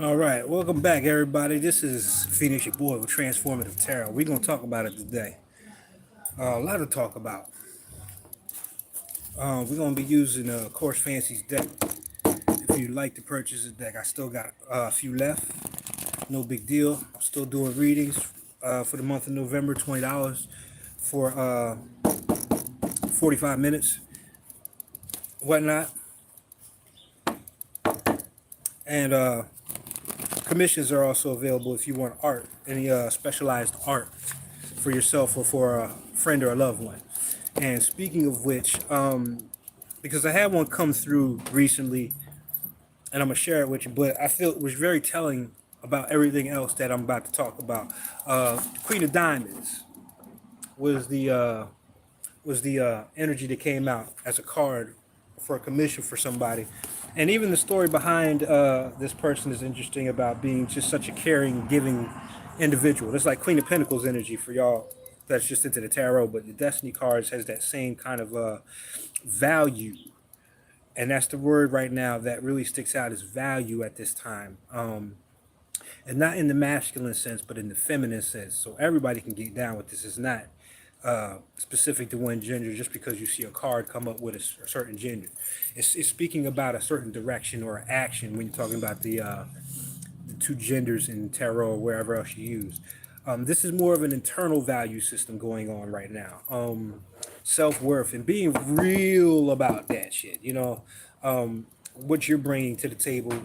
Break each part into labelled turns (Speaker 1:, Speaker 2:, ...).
Speaker 1: All right, welcome back, everybody. This is Phoenix, your boy with Transformative Tarot. We're gonna talk about it today. A lot to talk about. We're gonna be using Course Fancy's deck. If you'd like to purchase a deck, I still got a few left. No big deal. I'm still doing readings for the month of November. $20 for 45 minutes, whatnot, and commissions are also available if you want art, any specialized art for yourself or for a friend or a loved one. And speaking of which, because I had one come through recently, and I'm gonna share it with you, but I feel it was very telling about everything else that I'm about to talk about. Queen of Diamonds was the energy that came out as a card for a commission for somebody. And even the story behind this person is interesting about being just such a caring, giving individual. It's like Queen of Pentacles energy for y'all that's just into the tarot, but the Destiny cards has that same kind of value. And that's the word right now that really sticks out is value at this time. And not in the masculine sense, but in the feminine sense. So everybody can get down with this. It's not specific to one gender just because you see a card come up with a certain gender. It's speaking about a certain direction or action when you're talking about the two genders in tarot or wherever else you use. This is more of an internal value system going on right now. Self-worth and being real about that shit. What you're bringing to the table,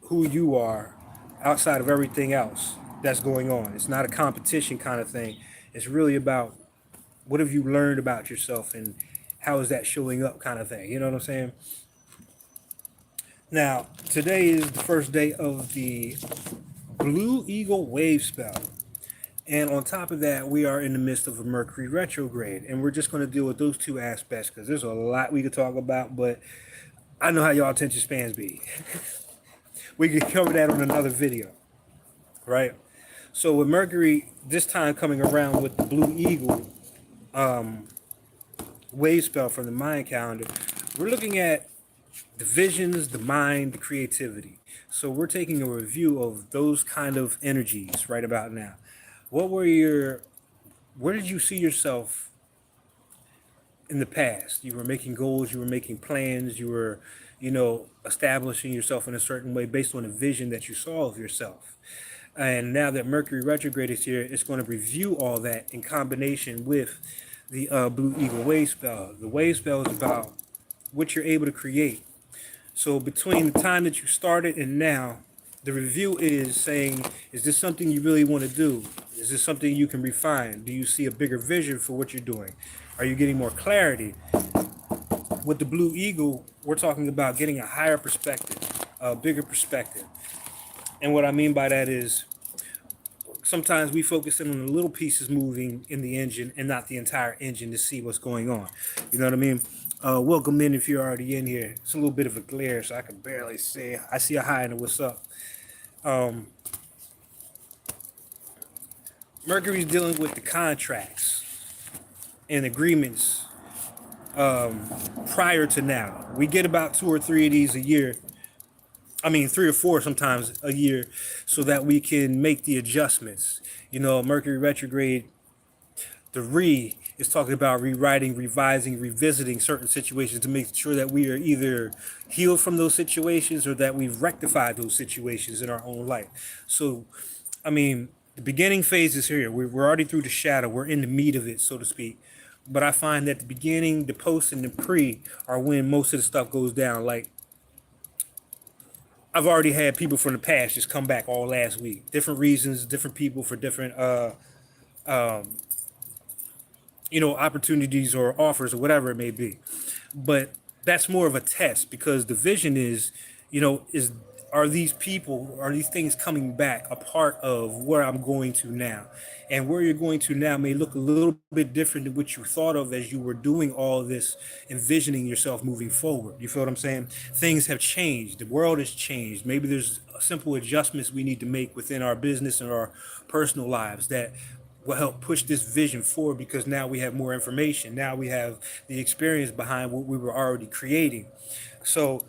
Speaker 1: who you are, outside of everything else that's going on. It's not a competition kind of thing. It's really about what have you learned about yourself and how is that showing up kind of thing. You know what I'm saying? Now, today is the first day of the Blue Eagle Wavespell. And on top of that, we are in the midst of a Mercury retrograde. And we're just going to deal with those two aspects because there's a lot we could talk about, but I know how y'all attention spans be. We could cover that on another video, right? So with Mercury this time coming around with the Blue Eagle wave spell from the Mayan calendar, we're looking at the visions, the mind, the creativity. So we're taking a review of those kind of energies right about now. Where did you see yourself in the past? You were making goals, you were making plans, you were, establishing yourself in a certain way based on a vision that you saw of yourself. And now that Mercury retrograde is here, it's going to review all that in combination with the Blue Eagle wave spell. The wave spell is about what you're able to create. So between the time that you started and now, the review is saying, is this something you really want to do? Is this something you can refine? Do you see a bigger vision for what you're doing? Are you getting more clarity? With the Blue Eagle, we're talking about getting a higher perspective, a bigger perspective. And what I mean by that is sometimes we focus in on the little pieces moving in the engine and not the entire engine to see what's going on. You know what I mean? Welcome in if you're already in here. It's a little bit of a glare, so I can barely see. I see a hi and a what's up. Mercury's dealing with the contracts and agreements prior to now. We get about 2 or 3 of these a year. I mean, 3 or 4 sometimes a year, so that we can make the adjustments. Mercury retrograde, the is talking about rewriting, revising, revisiting certain situations to make sure that we are either healed from those situations or that we've rectified those situations in our own life. So, the beginning phase is here. We're already through the shadow. We're in the meat of it, so to speak. But I find that the beginning, the post, and the pre are when most of the stuff goes down. Like, I've already had people from the past just come back all last week. Different reasons, different people for different, opportunities or offers or whatever it may be. But that's more of a test because the vision is, are these people, are these things coming back a part of where I'm going to now? And where you're going to now may look a little bit different than what you thought of as you were doing all this, envisioning yourself moving forward. You feel what I'm saying? Things have changed. The world has changed. Maybe there's simple adjustments we need to make within our business and our personal lives that will help push this vision forward because now we have more information. Now we have the experience behind what we were already creating. So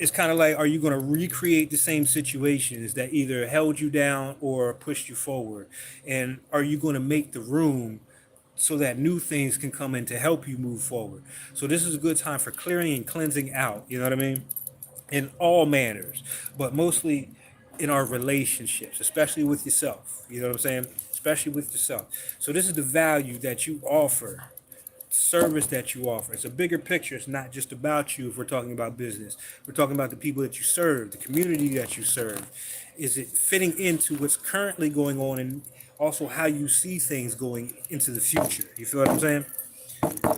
Speaker 1: it's kind of like, are you going to recreate the same situations that either held you down or pushed you forward? And are you going to make the room so that new things can come in to help you move forward? So this is a good time for clearing and cleansing out, you know what I mean? In all manners, but mostly in our relationships, especially with yourself. You know what I'm saying? Especially with yourself. So this is the value that you offer, service that you offer. It's a bigger picture. It's not just about you. If we're talking about business, we're talking about the people that you serve, the community that you serve. Is it fitting into what's currently going on, and also how you see things going into the future? You feel what I'm saying?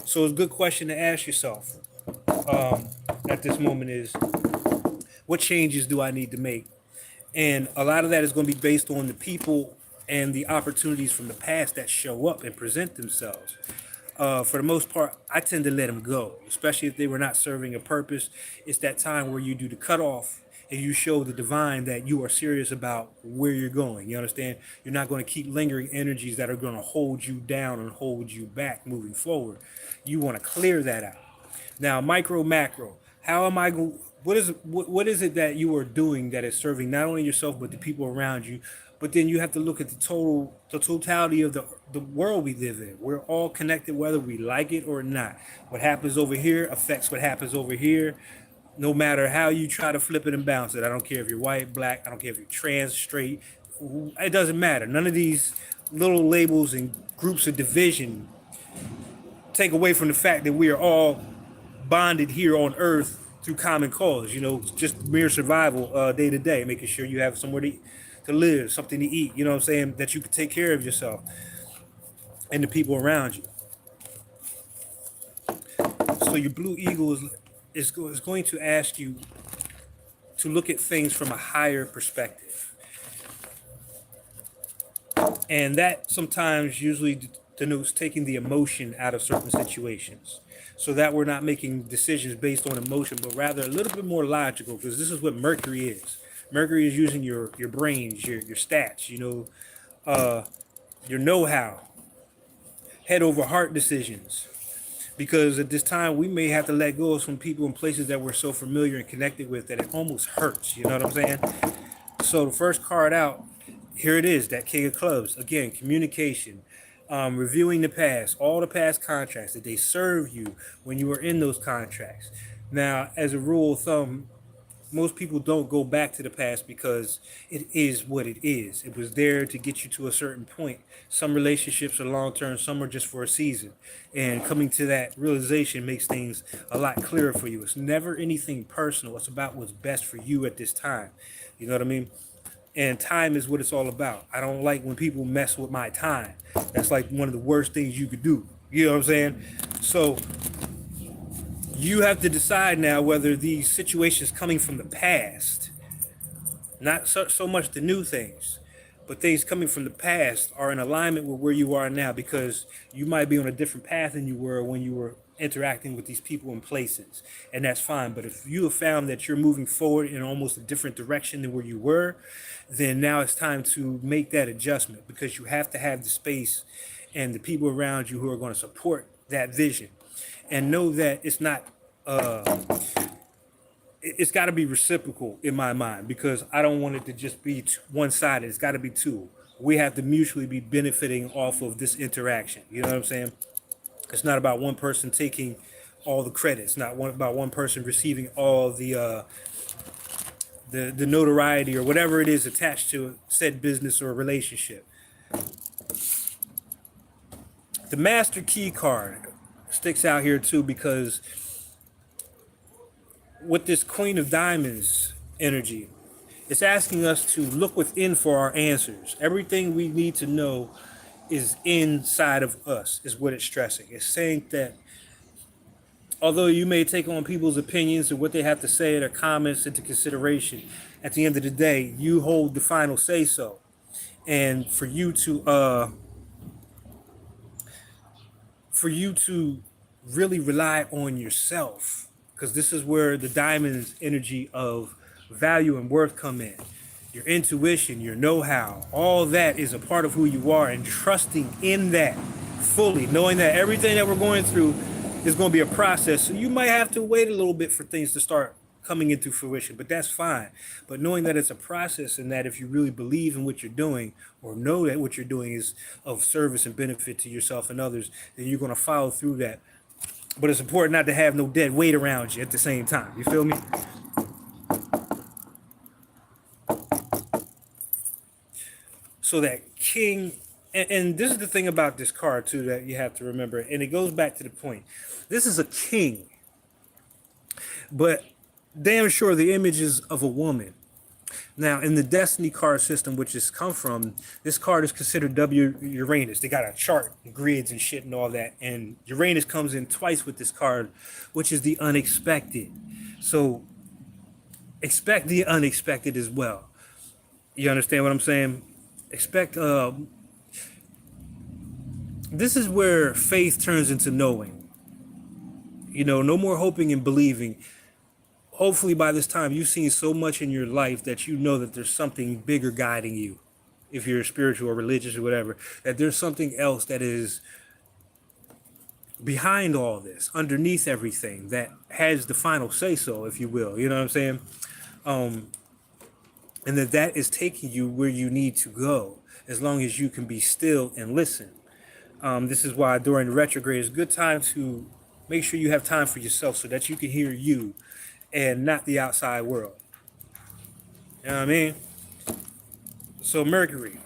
Speaker 1: So it's a good question to ask yourself at this moment is, what changes do I need to make? And a lot of that is going to be based on the people and the opportunities from the past that show up and present themselves. For the most part, I tend to let them go, especially if they were not serving a purpose. It's that time where you do the cutoff and you show the divine that you are serious about where you're going. You understand? You're not going to keep lingering energies that are going to hold you down and hold you back moving forward. You want to clear that out. Now, micro, macro. How am I going? What is it that you are doing that is serving not only yourself but the people around you? But then you have to look at the totality of the world we live in. We're all connected, whether we like it or not. What happens over here affects what happens over here. No matter how you try to flip it and bounce it. I don't care if you're white, black. I don't care if you're trans, straight. It doesn't matter. None of these little labels and groups of division take away from the fact that we are all bonded here on earth through common cause, just mere survival, day to day, making sure you have somewhere to live, something to eat, you know what I'm saying, that you can take care of yourself and the people around you. So your Blue Eagle is going to ask you to look at things from a higher perspective. And that sometimes usually denotes taking the emotion out of certain situations, so that we're not making decisions based on emotion, but rather a little bit more logical, because this is what Mercury is. Mercury is using your brains, your stats, your know-how, head over heart decisions. Because at this time, we may have to let go of some people and places that we're so familiar and connected with that it almost hurts. You know what I'm saying? So the first card out, here it is, that King of Clubs. Again, communication. Reviewing the past, all the past contracts. That they serve you when you were in those contracts? Now, as a rule of thumb, most people don't go back to the past because it is what it is. It was there to get you to a certain point. Some relationships are long-term, some are just for a season. And coming to that realization makes things a lot clearer for you. It's never anything personal. It's about what's best for you at this time. You know what I mean? And time is what it's all about. I don't like when people mess with my time. That's like one of the worst things you could do. You know what I'm saying? So you have to decide now whether these situations coming from the past, not so much the new things, but things coming from the past are in alignment with where you are now, because you might be on a different path than you were when you were interacting with these people and places, and that's fine. But if you have found that you're moving forward in almost a different direction than where you were, then now it's time to make that adjustment, because you have to have the space and the people around you who are going to support that vision, and know that it's not it's got to be reciprocal in my mind, because I don't want it to just be one-sided. It's got to be two. We have to mutually be benefiting off of this interaction. You know what I'm saying? It's not about one person taking all the credit. It's not about one person receiving all the notoriety or whatever it is attached to said business or relationship. The Master Key card sticks out here too, because with this Queen of Diamonds energy, it's asking us to look within for our answers. Everything we need to know is inside of us, is what it's stressing. It's saying that although you may take on people's opinions and what they have to say, their comments into consideration, at the end of the day, you hold the final say so. And for you to really rely on yourself, because this is where the diamond's energy of value and worth come in. Your intuition, your know-how, all that is a part of who you are, and trusting in that fully, knowing that everything that we're going through is going to be a process. So you might have to wait a little bit for things to start coming into fruition, but that's fine. But knowing that it's a process, and that if you really believe in what you're doing, or know that what you're doing is of service and benefit to yourself and others, then you're going to follow through that. But it's important not to have no dead weight around you at the same time. You feel me? So that king, and this is the thing about this card too that you have to remember, and it goes back to the point. This is a king, but damn sure the image is of a woman. Now, in the Destiny card system, which has come from, this card is considered W Uranus. They got a chart, grids, and shit, and all that. And Uranus comes in twice with this card, which is the unexpected. So, expect the unexpected as well. You understand what I'm saying? Expect. This is where faith turns into knowing. You know, no more hoping and believing. Hopefully by this time you've seen so much in your life that you know that there's something bigger guiding you, if you're spiritual or religious or whatever, that there's something else that is behind all this, underneath everything, that has the final say so, if you will. You know what I'm saying? And that is taking you where you need to go, as long as you can be still and listen. This is why during the retrograde it's a good time to make sure you have time for yourself, so that you can hear you and not the outside world. You know what I mean? So Mercury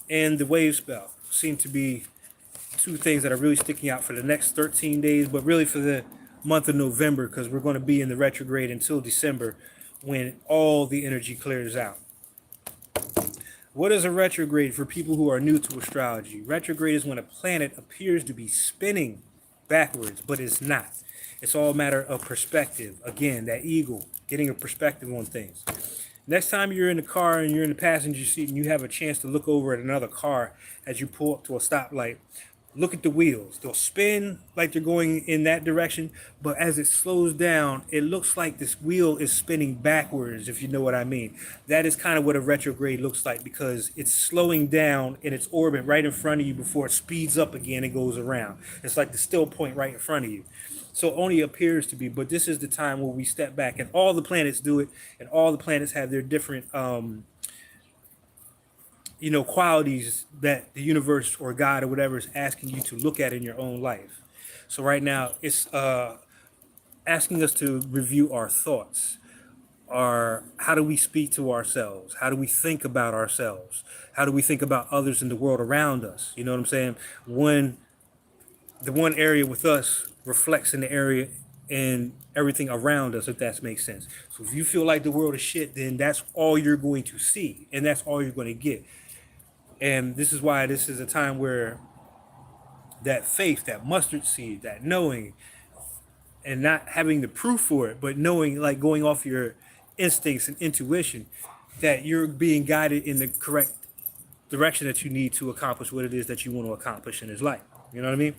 Speaker 1: and the Wavespell seem to be two things that are really sticking out for the next 13 days, but really for the month of November, because we're going to be in the retrograde until December, when all the energy clears out. What is a retrograde for people who are new to astrology? Retrograde is when a planet appears to be spinning backwards, but it's not. It's all a matter of perspective. Again, that eagle, getting a perspective on things. Next time you're in the car and you're in the passenger seat and you have a chance to look over at another car as you pull up to a stoplight, look at the wheels. They'll spin like they're going in that direction, but as it slows down, it looks like this wheel is spinning backwards, if you know what I mean. That is kind of what a retrograde looks like, because it's slowing down in its orbit right in front of you before it speeds up again and goes around. It's like the still point right in front of you. So it only appears to be, but this is the time where we step back, and all the planets do it, and all the planets have their different qualities that the universe or God or whatever is asking you to look at in your own life. So right now it's asking us to review our thoughts. How do we speak to ourselves? How do we think about ourselves? How do we think about others in the world around us? You know what I'm saying? When the one area with us reflects in the area and everything around us, if that makes sense. So if you feel like the world is shit, then that's all you're going to see, and that's all you're going to get. And this is why this is a time where that faith, that mustard seed, that knowing, and not having the proof for it, but knowing, like going off your instincts and intuition, that you're being guided in the correct direction that you need to accomplish what it is that you want to accomplish in this life. You know what I mean?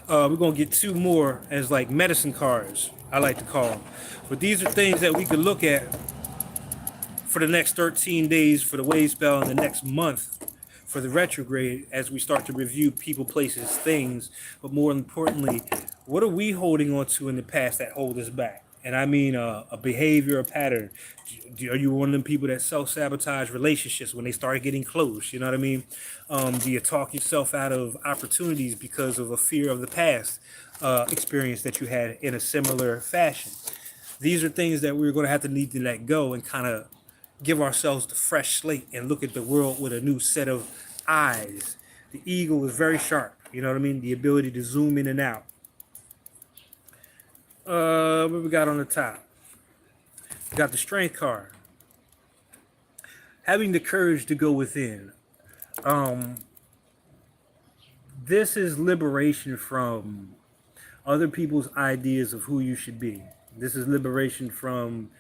Speaker 1: We're going to get two more as like medicine cards, I like to call them. But these are things that we could look at for the next 13 days for the Wavespell, and the next month for the retrograde, as we start to review people, places, things. But more importantly, what are we holding on to in the past that hold us back? And I mean a behavior, a pattern. Are you one of them people that self-sabotage relationships when they start getting close? You know what I mean? Do you talk yourself out of opportunities because of a fear of the past experience that you had in a similar fashion? These are things that we're going to have to need to let go and kind of give ourselves the fresh slate and look at the world with a new set of eyes. The eagle is very sharp. You know what I mean? The ability to zoom in and out. What we got on the top? We got the strength card. Having the courage to go within. This is liberation from other people's ideas of who you should be. This is liberation from,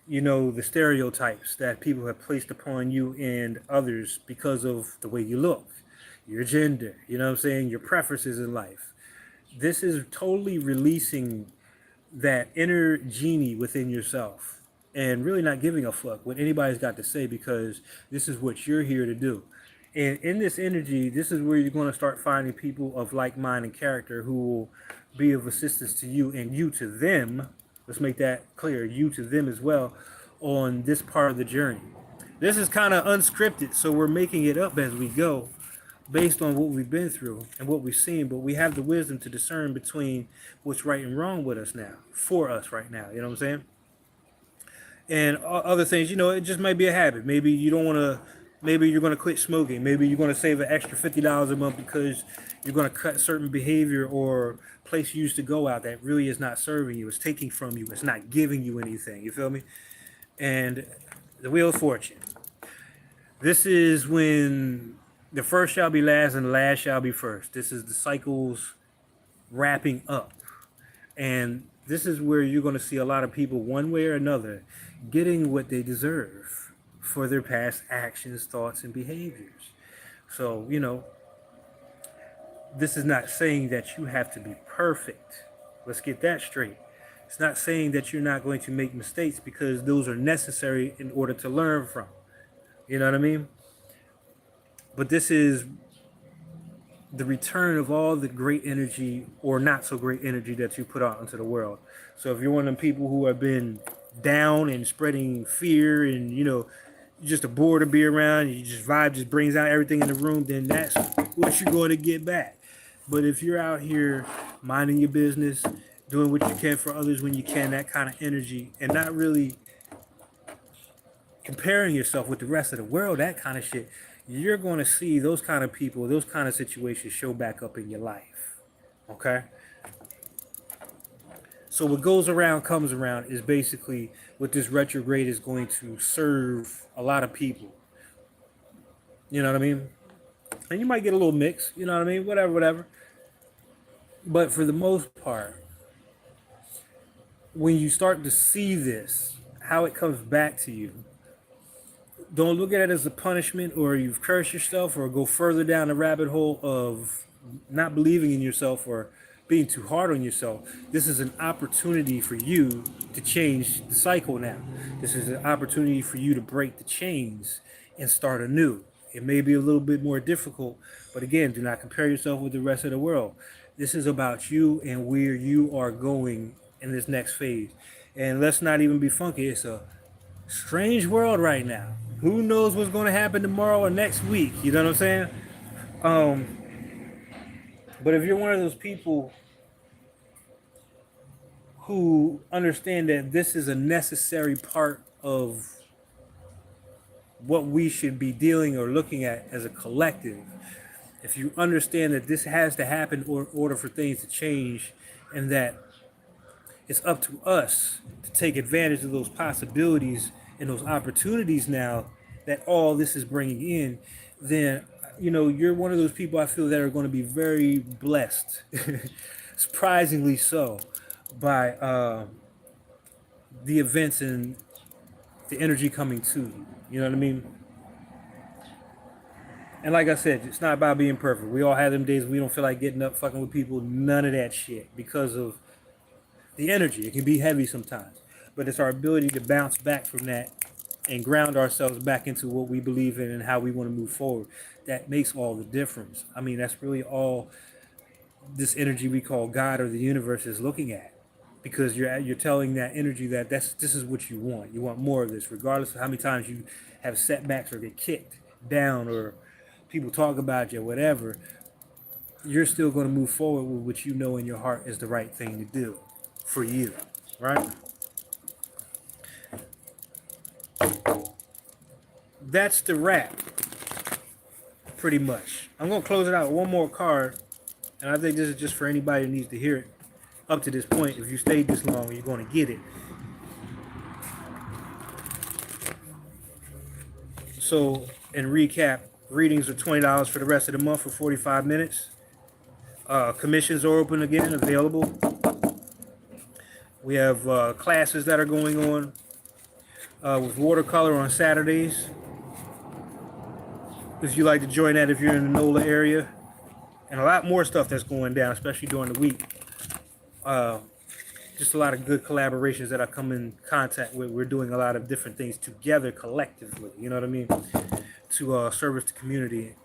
Speaker 1: the stereotypes that people have placed upon you and others because of the way you look, your gender, your preferences in life. This is totally releasing that inner genie within yourself and really not giving a fuck what anybody's got to say, because this is what you're here to do. And in this energy, this is where you're going to start finding people of like mind and character who will be of assistance to you and you to them, Let's make that clear. You to them as well on this part of the journey. This is kind of unscripted, so we're making it up as we go based on what we've been through and what we've seen, but we have the wisdom to discern between what's right and wrong with us now, for us right now, you know what I'm saying? And other things, it just might be a habit. Maybe you don't want to, maybe you're going to quit smoking. Maybe you're going to save an extra $50 a month because you're going to cut certain behavior or place you used to go out that really is not serving you. It's taking from you. It's not giving you anything. You feel me? And the Wheel of Fortune. This is when the first shall be last and the last shall be first. This is the cycles wrapping up. And this is where you're going to see a lot of people, one way or another, getting what they deserve for their past actions, thoughts, and behaviors. So, this is not saying that you have to be perfect. Let's get that straight. It's not saying that you're not going to make mistakes, because those are necessary in order to learn from. You know what I mean? But this is the return of all the great energy or not so great energy that you put out into the world. So if you're one of them people who have been down and spreading fear and, you're just a bore to be around, you just vibe just brings out everything in the room, then that's what you're going to get back. But if you're out here minding your business, doing what you can for others when you can, that kind of energy, and not really comparing yourself with the rest of the world, that kind of shit, you're going to see those kind of people, those kind of situations show back up in your life. Okay? So what goes around comes around is basically what this retrograde is going to serve a lot of people. You know what I mean? And you might get a little mix, you know what I mean? Whatever. But for the most part, when you start to see this, how it comes back to you, don't look at it as a punishment or you've cursed yourself or go further down the rabbit hole of not believing in yourself or being too hard on yourself. This is an opportunity for you to change the cycle now. This is an opportunity for you to break the chains and start anew. It may be a little bit more difficult, but again, do not compare yourself with the rest of the world. This is about you and where you are going in this next phase. And let's not even be funky. It's a strange world right now. Who knows what's going to happen tomorrow or next week? You know what I'm saying? But if you're one of those people who understand that this is a necessary part of what we should be dealing or looking at as a collective, if you understand that this has to happen in order for things to change, and that it's up to us to take advantage of those possibilities and those opportunities now that all this is bringing in, then, you're one of those people I feel that are going to be very blessed, surprisingly so, by the events and the energy coming to you. You know what I mean? And like I said, it's not about being perfect. We all have them days we don't feel like getting up, fucking with people, none of that shit, because of the energy. It can be heavy sometimes, but it's our ability to bounce back from that and ground ourselves back into what we believe in and how we want to move forward. That makes all the difference. I mean, that's really all this energy we call God or the universe is looking at, because you're telling that energy that this is what you want. You want more of this, regardless of how many times you have setbacks or get kicked down or people talk about you or whatever. You're still going to move forward with what you know in your heart is the right thing to do for you, right? That's the wrap, pretty much. I'm going to close it out with one more card, and I think this is just for anybody who needs to hear it up to this point. If you stayed this long, you're going to get it. So, in recap, readings are $20 for the rest of the month for 45 minutes. Commissions are open again, available. We have classes that are going on with watercolor on Saturdays. If you like to join that, if you're in the NOLA area, and a lot more stuff that's going down, especially during the week. Just a lot of good collaborations that I come in contact with. We're doing a lot of different things together collectively, you know what I mean, to service the community.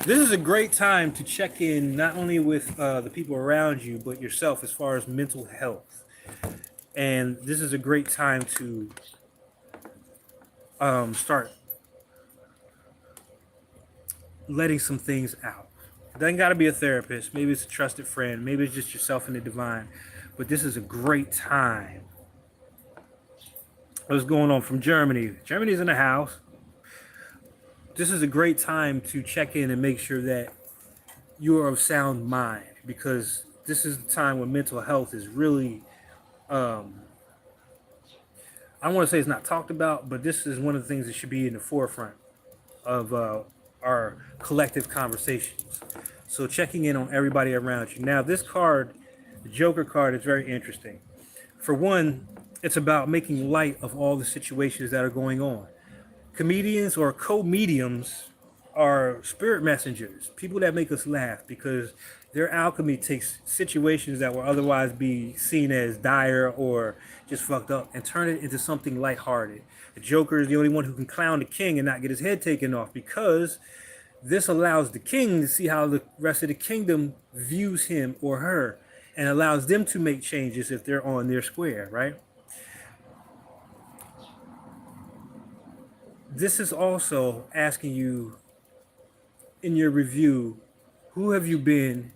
Speaker 1: This is a great time to check in not only with the people around you, but yourself as far as mental health. And this is a great time to start letting some things out. It doesn't got to be a therapist. Maybe it's a trusted friend. Maybe it's just yourself and the divine. But this is a great time. What's going on from Germany? Germany's in the house. This is a great time to check in and make sure that you are of sound mind, because this is the time when mental health is really, I don't want to say it's not talked about, but this is one of the things that should be in the forefront of our collective conversations. So checking in on everybody around you. Now, this card, the Joker card, is very interesting. For one, it's about making light of all the situations that are going on. Comedians or co-mediums are spirit messengers, people that make us laugh, because their alchemy takes situations that will otherwise be seen as dire or just fucked up and turn it into something lighthearted. The Joker is the only one who can clown the king and not get his head taken off, because this allows the king to see how the rest of the kingdom views him or her, and allows them to make changes if they're on their square, right? This is also asking you in your review, who have you been?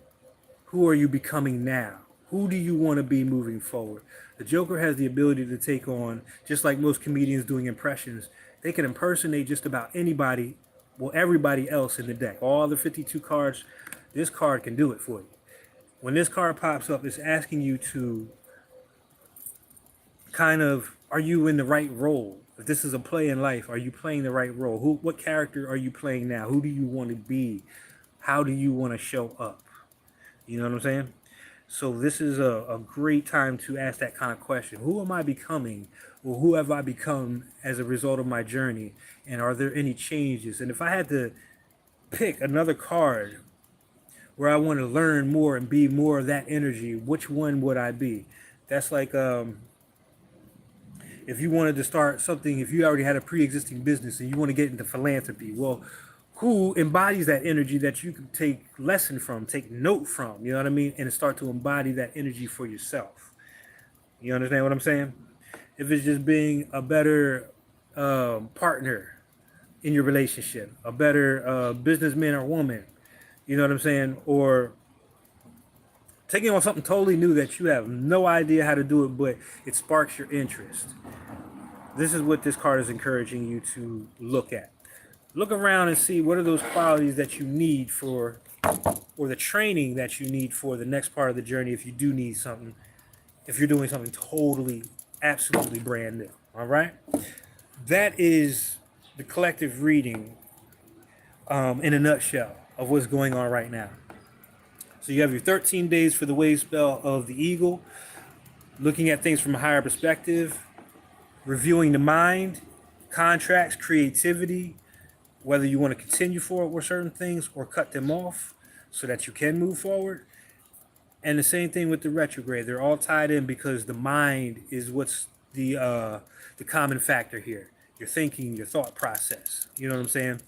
Speaker 1: Who are you becoming now? Who do you want to be moving forward? The Joker has the ability to take on, just like most comedians doing impressions, they can impersonate just about anybody, well, everybody else in the deck. All the 52 cards, this card can do it for you. When this card pops up, it's asking you to kind of, are you in the right role? If this is a play in life, are you playing the right role? What character are you playing now? Who do you want to be? How do you want to show up? You know what I'm saying? So this is a great time to ask that kind of question. Who am I becoming? Or who have I become as a result of my journey? And are there any changes? And if I had to pick another card where I want to learn more and be more of that energy, which one would I be? That's like if you wanted to start something, if you already had a pre-existing business and you want to get into philanthropy, well, who embodies that energy that you can take lesson from, take note from, you know what I mean? And start to embody that energy for yourself. You understand what I'm saying? If it's just being a better partner in your relationship, a better businessman or woman, you know what I'm saying? Or taking on something totally new that you have no idea how to do it, but it sparks your interest. This is what this card is encouraging you to look at. Look around and see what are those qualities that you need for, or the training that you need for the next part of the journey if you do need something, if you're doing something totally, absolutely brand new. All right? That is the collective reading in a nutshell of what's going on right now. So you have your 13 days for the Wavespell of the Eagle, looking at things from a higher perspective, reviewing the mind, contracts, creativity, whether you want to continue forward with certain things or cut them off so that you can move forward. And the same thing with the retrograde. They're all tied in because the mind is what's the common factor here. Your thinking, your thought process. You know what I'm saying?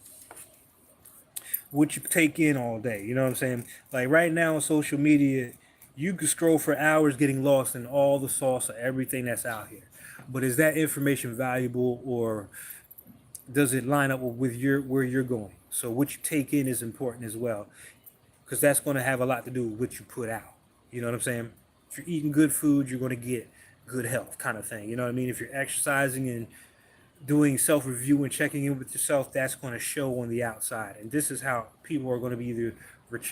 Speaker 1: What you take in all day. You know what I'm saying? Like right now on social media, you can scroll for hours getting lost in all the sauce of everything that's out here. But is that information valuable, or does it line up with where you're going? So what you take in is important as well, because that's going to have a lot to do with what you put out. You know what I'm saying? If you're eating good food, you're going to get good health, kind of thing. You know what I mean? If you're exercising and doing self-review and checking in with yourself, that's going to show on the outside. And this is how people are going to be either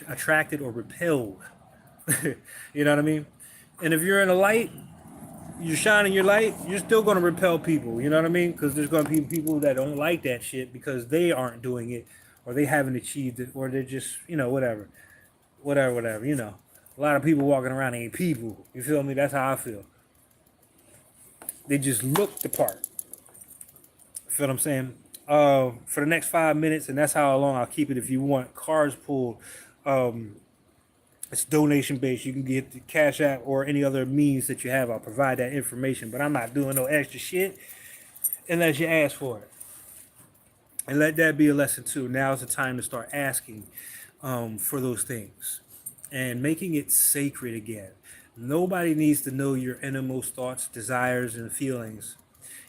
Speaker 1: attracted or repelled. You know what I mean? And if you're in a light, you're shining your light, you're still going to repel people. You know what I mean? Because there's going to be people that don't like that shit because they aren't doing it, or they haven't achieved it, or they're just, you know, whatever, you know. A lot of people walking around ain't people. You feel me? That's how I feel. They just look the part. Feel what I'm saying? For the next 5 minutes, and that's how long I'll keep it. If you want cards pulled, it's donation based. You can get the Cash App or any other means that you have. I'll provide that information, but I'm not doing no extra shit unless you ask for it. And let that be a lesson too. Now is the time to start asking for those things and making it sacred again. Nobody needs to know your innermost thoughts, desires, and feelings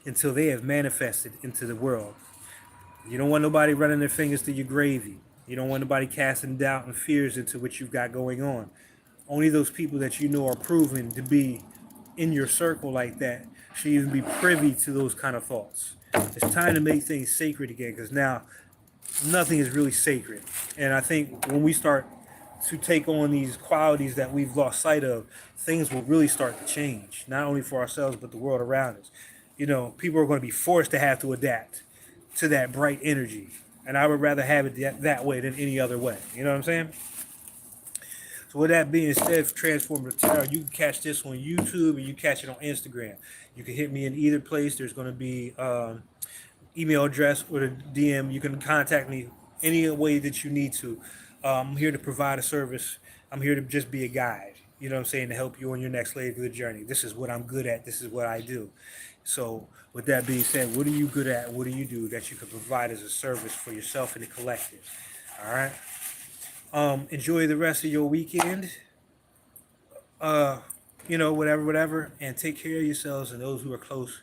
Speaker 1: until they have manifested into the world. You don't want nobody running their fingers through your gravy. You don't want nobody casting doubt and fears into what you've got going on. Only those people that you know are proven to be in your circle like that should even be privy to those kind of thoughts. It's time to make things sacred again because now nothing is really sacred. And I think when we start to take on these qualities that we've lost sight of, things will really start to change, not only for ourselves, but the world around us. You know, people are going to be forced to have to adapt to that bright energy. And I would rather have it that way than any other way. You know what I'm saying? So with that being said, Transformative Tarot, you can catch this on YouTube and you catch it on Instagram. You can hit me in either place. There's going to be email address or the DM. You can contact me any way that you need to. I'm here to provide a service. I'm here to just be a guide. You know what I'm saying? To help you on your next leg of the journey. This is what I'm good at. This is what I do. So with that being said, what are you good at? What do you do that you can provide as a service for yourself and the collective? All right. Enjoy the rest of your weekend. You know, whatever, and take care of yourselves and those who are close,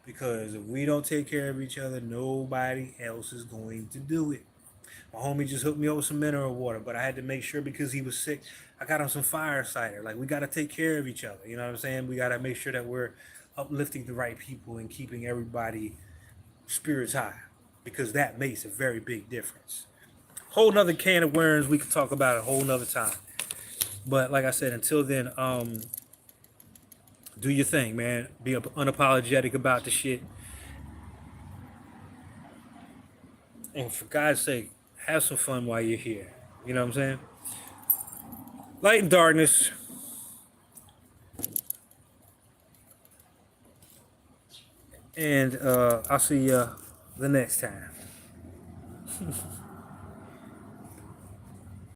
Speaker 1: because if we don't take care of each other, nobody else is going to do it. My homie just hooked me up with some mineral water, but I had to make sure because he was sick, I got him some fire cider. Like, we got to take care of each other. You know what I'm saying? We got to make sure that we're uplifting the right people and keeping everybody spirits high, because that makes a very big difference. Whole nother can of worms we could talk about a whole nother time. But like I said, until then, do your thing, man. Be unapologetic about the shit. And for God's sake, have some fun while you're here. You know what I'm saying? Light and darkness. And I'll see you the next time.